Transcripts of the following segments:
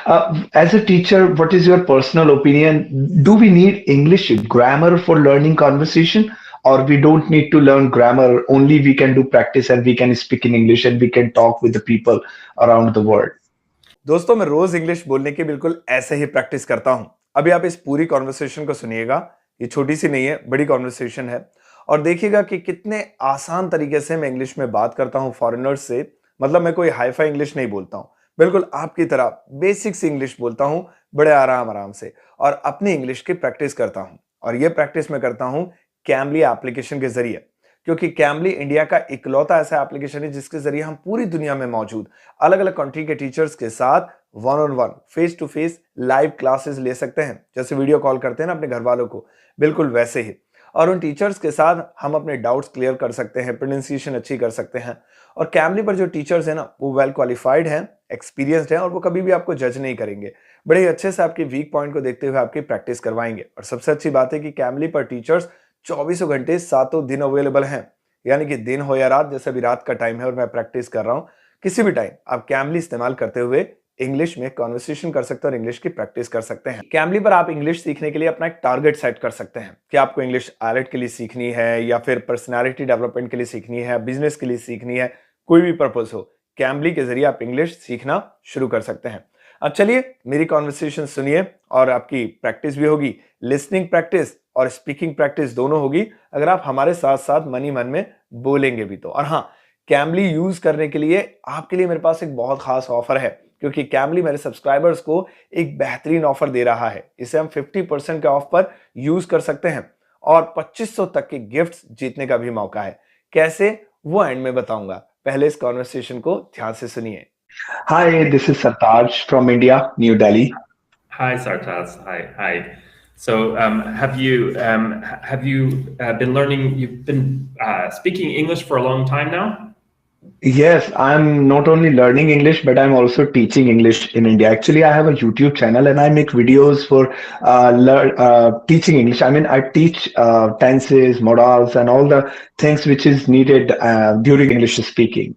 As a teacher, what is your personal opinion? Do we need English grammar for learning conversation, or we don't need to learn grammar? Only we can do practice and we can speak in English and we can talk with the people around the world. दोस्तों मैं रोज English बोलने की बिल्कुल ऐसे ही practice करता हूं। अभी आप इस पूरी कॉन्वर्सेशन को सुनिएगा। ये छोटी सी नहीं है, बड़ी कॉन्वर्सेशन है। और देखिएगा कि कितने आसान तरीके से मैं इंग्लिश में बात करता हूं फॉरेनर्स से। मतलब मैं कोई हाई फाई इंग्लिश नहीं बोलता हूं, बिल्कुल आपकी तरह बेसिक सी इंग्लिश बोलता हूं, बड़े आराम आराम से। और अपनी इंग्लिश की प्रैक्टिस करता हूं। और ये प्रैक्टिस मैं करता हूं कैमली एप्लीकेशन के जरिए, क्योंकि कैमली इंडिया का इकलौता ऐसा एप्लीकेशन है जिसके जरिए हम पूरी दुनिया में मौजूद अलग अलग कंट्री के टीचर्स के साथ one on one face to face live classes ले सकते हैं। जैसे वीडियो कॉल करते हैं ना अपने घर वालों को, बिल्कुल वैसे ही। और उन टीचर्स के साथ हम अपने डाउट्स क्लियर कर सकते हैं, प्रोनाउंसिएशन अच्छी कर सकते हैं। और कैमली पर जो टीचर्स हैं ना, वो वेल क्वालिफाइड हैं, एक्सपीरियंस्ड हैं, और वो कभी भी आपको जज नहीं करेंगे। बड़े ही अच्छे से आपके वीक पॉइंट को देखते हुए आपकी प्रैक्टिस करवाएंगे। और सबसे अच्छी बात है कि कैमली पर टीचर्स 24 घंटे 7 दिन अवेलेबल हैं। यानी कि दिन हो या रात, जैसे अभी रात का टाइम है और मैं प्रैक्टिस कर रहा हूं, किसी भी टाइम आप कैमली इस्तेमाल करते हुए इंग्लिश में कॉन्वर्सेशन कर सकते हैं और इंग्लिश की प्रैक्टिस कर सकते हैं। कैमली पर आप इंग्लिश सीखने के लिए अपना एक टारगेट सेट कर सकते हैं कि आपको इंग्लिश आईलेट के लिए सीखनी है, या फिर पर्सनालिटी डेवलपमेंट के लिए सीखनी है, बिजनेस के लिए सीखनी है, कोई भी पर्पस हो, कैमली के जरिए आप इंग्लिश सीखना शुरू कर सकते हैं। अब चलिए मेरी कॉन्वर्सेशन सुनिए, और आपकी प्रैक्टिस भी होगी, लिसनिंग प्रैक्टिस और स्पीकिंग प्रैक्टिस दोनों होगी, अगर आप हमारे साथ साथ मन ही मन में बोलेंगे भी तो। और हाँ, कैमली यूज करने के लिए आपके लिए मेरे पास एक बहुत खास ऑफर है, क्योंकि कैमली मेरे सब्सक्राइबर्स को एक बेहतरीन ऑफर दे रहा है। इसे हम 50% के ऑफ पर यूज कर सकते हैं, और 2500 तक के गिफ्ट्स जीतने का भी मौका है। कैसे, वो एंड में बताऊंगा। पहले इस कॉन्वर्सेशन को ध्यान से सुनिए। Hi, this is Sartaj from India, New Delhi. Hi, Sartaz. Hi. So, have you been learning? You've been speaking English for a long time now. Yes, I'm not only learning English, but I'm also teaching English in India. Actually, I have a YouTube channel and I make videos for teaching English. I mean, I teach tenses, modals, and all the things which is needed during English speaking.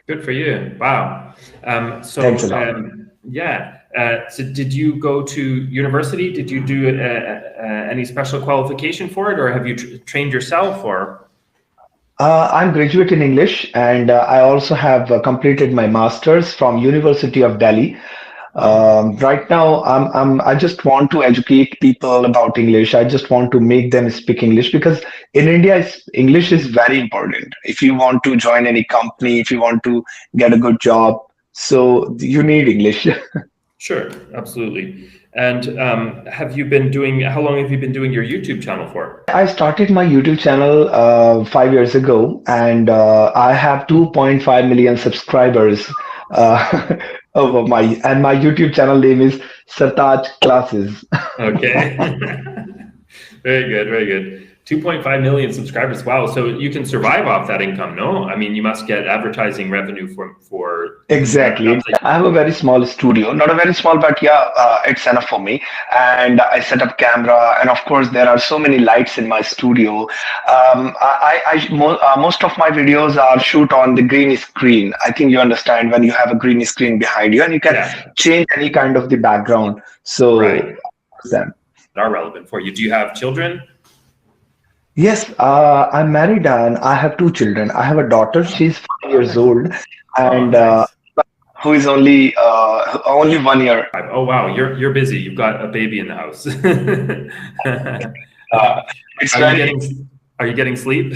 Good for you. Wow. Thanks a lot. Yeah. So, did you go to university? Did you do any special qualification for it, or have you trained yourself? Or I'm graduate in English, and I also have completed my master's from University of Delhi. Right now, I just want to educate people about English. I just want to make them speak English because in India, English is very important. If you want to join any company, if you want to get a good job, so you need English. Sure, absolutely. And have you been doing? How long have you been doing your YouTube channel for? I started my YouTube channel 5 years ago, and I have 2.5 million subscribers. Over my YouTube channel name is Sartaj Classes. Okay. Very good, very good. 2.5 million subscribers. Wow. So you can survive off that income, no? I mean, you must get advertising revenue for Exactly. I have a very small studio, not a very small, but yeah, it's enough for me. And I set up camera, and of course, there are so many lights in my studio. Most of my videos are shoot on the green screen. I think you understand when you have a green screen behind you, and you can change any kind of the background. So, right. Them are relevant for you. Do you have children? Yes, I'm married and I have two children. I have a daughter; she's 5 years old, and nice. Who is only 1 year. Oh wow, you're busy. You've got a baby in the house. Are you getting sleep?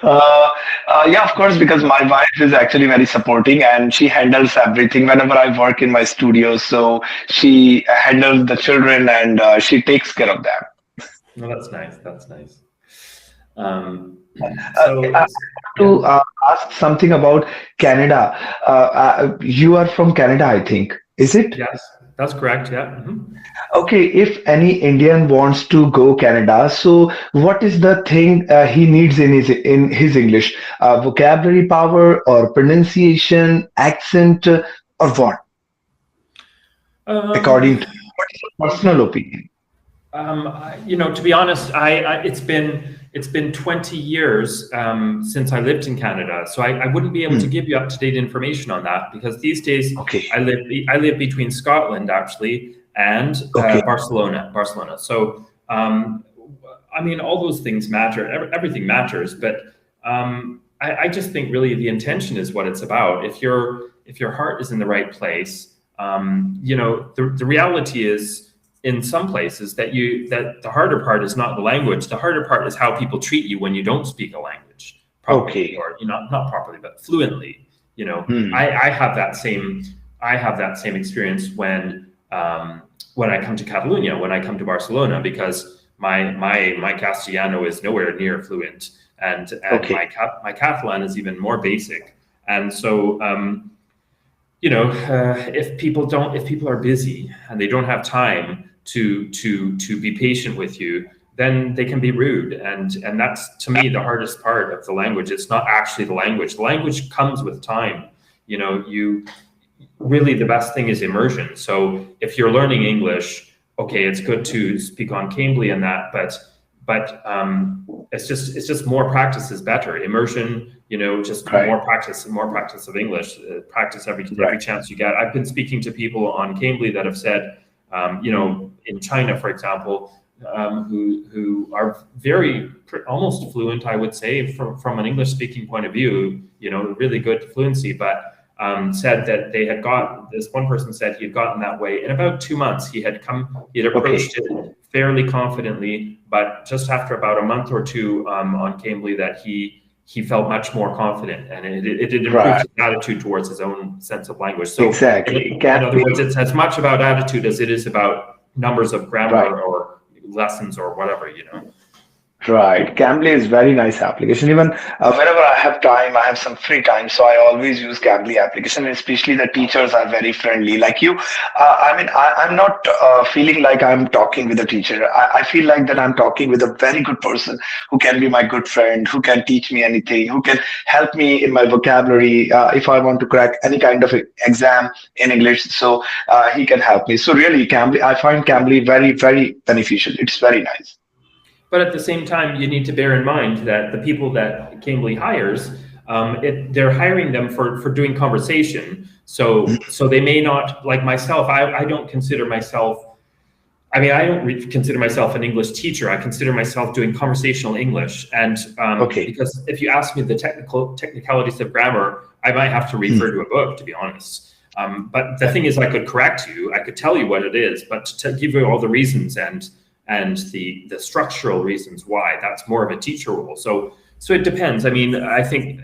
Yeah, of course, because my wife is actually very supporting and she handles everything whenever I work in my studio. So she handles the children and she takes care of them. No, that's nice. That's nice. I have to ask something about Canada. You are from Canada, I think. Is it? Yes, that's correct. Yeah. Mm-hmm. Okay, if any Indian wants to go Canada, so what is the thing he needs in his English? Vocabulary power or pronunciation, accent, or what? According to what is your personal opinion? To be honest, it's been 20 years since I lived in Canada, so I wouldn't be able to give you up-to-date information on that, because these days Okay. I live between Scotland actually and Okay. Barcelona. So I mean, all those things matter. Everything matters, but I just think really the intention is what it's about. If your heart is in the right place, the reality is, in some places, that the harder part is not the language. The harder part is how people treat you when you don't speak a language properly, Okay. or not properly, but fluently. Hmm. I have that same experience when I come to Catalonia, when I come to Barcelona, because my Castellano is nowhere near fluent, and Okay. my Catalan is even more basic. And so if people are busy and they don't have time to be patient with you, then they can be rude, and that's, to me, the hardest part of the language. It's not actually the language. The language comes with time. You really, the best thing is immersion. So if you're learning English, okay, it's good to speak on Cambly and that, but it's just more practice is better. Immersion, just Right. more practice of English. Practice every Right. chance you get. I've been speaking to people on Cambly that have said, in China, for example, who are almost fluent, I would say, from an English speaking point of view, really good fluency, but said that this one person said he had gotten that way in about 2 months. He had approached it fairly confidently, but just after about a month or two on Cambly, that he felt much more confident, and it improved Right. his attitude towards his own sense of language. So Exactly. in other words, it's as much about attitude as it is about numbers of grammar Right. or lessons or whatever. Right. Cambly is very nice application. Even whenever I have time, I have some free time, so I always use Cambly application. And especially the teachers are very friendly. Like you, I'm not feeling like I'm talking with a teacher. I feel like that I'm talking with a very good person who can be my good friend, who can teach me anything, who can help me in my vocabulary if I want to crack any kind of exam in English. So he can help me. So really, Cambly, I find Cambly very, very beneficial. It's very nice. But at the same time, you need to bear in mind that the people that Cambly hires, they're hiring them for doing conversation. So they may not, like myself. I don't consider myself. I mean, I don't consider myself an English teacher. I consider myself doing conversational English, and Okay. because if you ask me the technicalities of grammar, I might have to refer to a book, to be honest. But the thing is, I could correct you. I could tell you what it is, but to give you all the reasons and the structural reasons why, that's more of a teacher role. So it depends. I mean, I think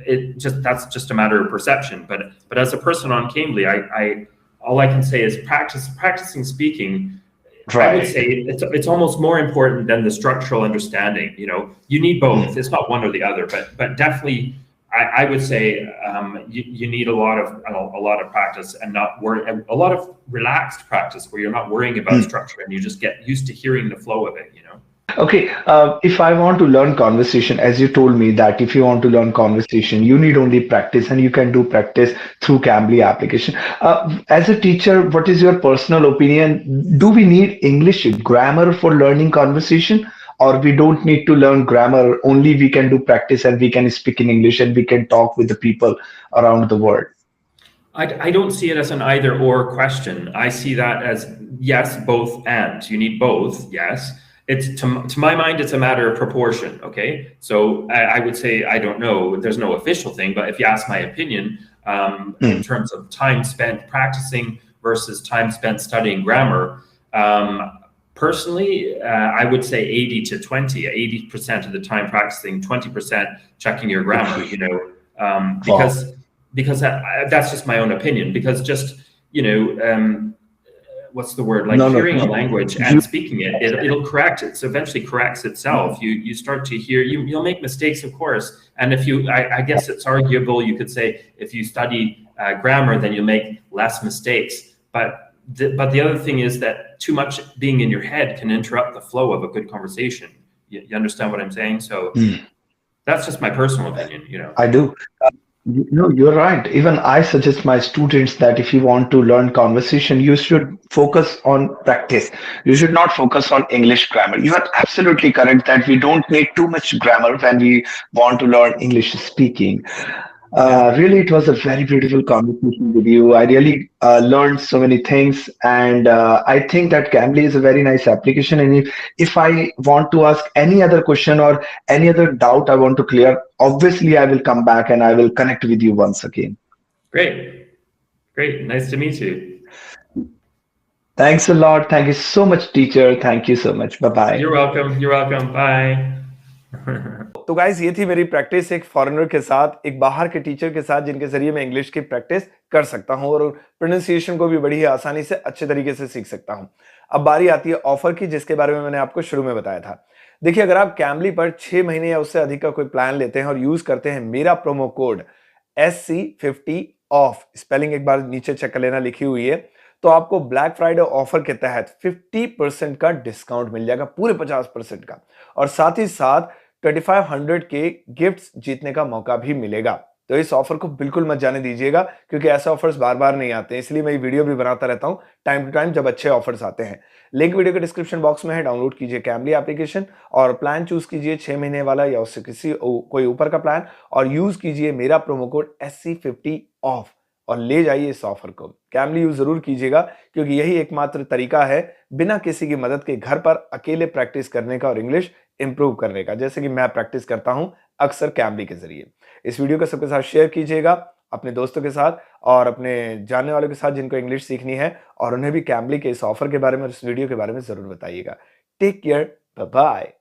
that's just a matter of perception. But as a person on Cambly, I all I can say is practicing speaking. Right. I would say it's almost more important than the structural understanding. You need both. It's not one or the other, but definitely, I would say you need a lot of practice, and a lot of relaxed practice where you're not worrying about structure, and you just get used to hearing the flow of it. Okay, if I want to learn conversation, as you told me that if you want to learn conversation, you need only practice, and you can do practice through Cambly application. As a teacher, what is your personal opinion? Do we need English grammar for learning conversation, or we don't need to learn grammar? Only we can do practice, and we can speak in English, and we can talk with the people around the world. I don't see it as an either or question. I see that as yes, both and. You need both, yes. It's to my mind, it's a matter of proportion. Okay, so I would say, I don't know. There's no official thing, but if you ask my opinion, in terms of time spent practicing versus time spent studying grammar, personally, I would say 80 to 20. 80% of the time practicing, 20% checking your grammar. Because that's just my own opinion. Because just what's the word? Like hearing a language and speaking it, it'll correct it. So eventually corrects itself. You start to hear, you'll make mistakes, of course. And if I guess it's arguable, you could say if you study grammar, then you'll make less mistakes. But the other thing is that too much being in your head can interrupt the flow of a good conversation. You understand what I'm saying? So that's just my personal opinion. I do. No, you're right. Even I suggest my students that if you want to learn conversation, you should focus on practice. You should not focus on English grammar. You are absolutely correct that we don't need too much grammar when we want to learn English speaking. Really, it was a very beautiful conversation with you. I really learned so many things, and I think that Cambly is a very nice application. And if I want to ask any other question or any other doubt I want to clear, obviously I will come back and I will connect with you once again. Great. Great. Nice to meet you. Thanks a lot. Thank you so much, teacher. Thank you so much. Bye bye. You're welcome. You're welcome. Bye. तो guys ये थी मेरी practice एक foreigner के साथ, एक बाहर के टीचर के साथ, जिनके जरिए मैं इंग्लिश की प्रैक्टिस कर सकता हूं और प्रोनाउंसिएशन को भी बड़ी ही आसानी से अच्छे तरीके से सीख सकता हूं। अब बारी आती है ऑफर की, जिसके बारे में मैंने आपको शुरू में बताया था। देखिए, अगर आप कैम्बली पर 6 महीने या उससे अधिक का कोई प्लान लेते हैं और यूज करते हैं मेरा promo code SC50 of, spelling एक बार नीचे चेक कर लेना, लिखी हुई है, तो आपको ब्लैक फ्राइडे ऑफर के तहत 50% का डिस्काउंट मिल जाएगा, पूरे 50% का, और साथ ही साथ 2500 के गिफ्ट्स जीतने का मौका भी मिलेगा। तो इस ऑफर को बिल्कुल मत जाने दीजिएगा, क्योंकि ऐसे ऑफर्स बार बार नहीं आते हैं, इसलिए मैं ये वीडियो भी बनाता रहता हूं टाइम टू टाइम जब अच्छे ऑफर्स आते हैं। लिंक वीडियो के डिस्क्रिप्शन बॉक्स में है, डाउनलोड कीजिए कैम्बली एप्लीकेशन और प्लान चूज कीजिए 6 महीने वाला या उससे कोई ऊपर का प्लान, और यूज कीजिए मेरा प्रोमो कोड SC50 ऑफ और ले जाइए इस ऑफर को। कैम्बली यूज जरूर कीजिएगा, क्योंकि यही एकमात्र तरीका है बिना किसी की मदद के घर पर अकेले प्रैक्टिस करने का और इंग्लिश इंप्रूव करने का, जैसे कि मैं प्रैक्टिस करता हूं अक्सर कैम्बली के जरिए। इस वीडियो को सबके साथ शेयर कीजिएगा, अपने दोस्तों के साथ और अपने जानने वालों के साथ जिनको इंग्लिश सीखनी है, और उन्हें भी कैम्बली के इस ऑफर के बारे में और इस वीडियो के बारे में जरूर बताइएगा। Take care, bye bye.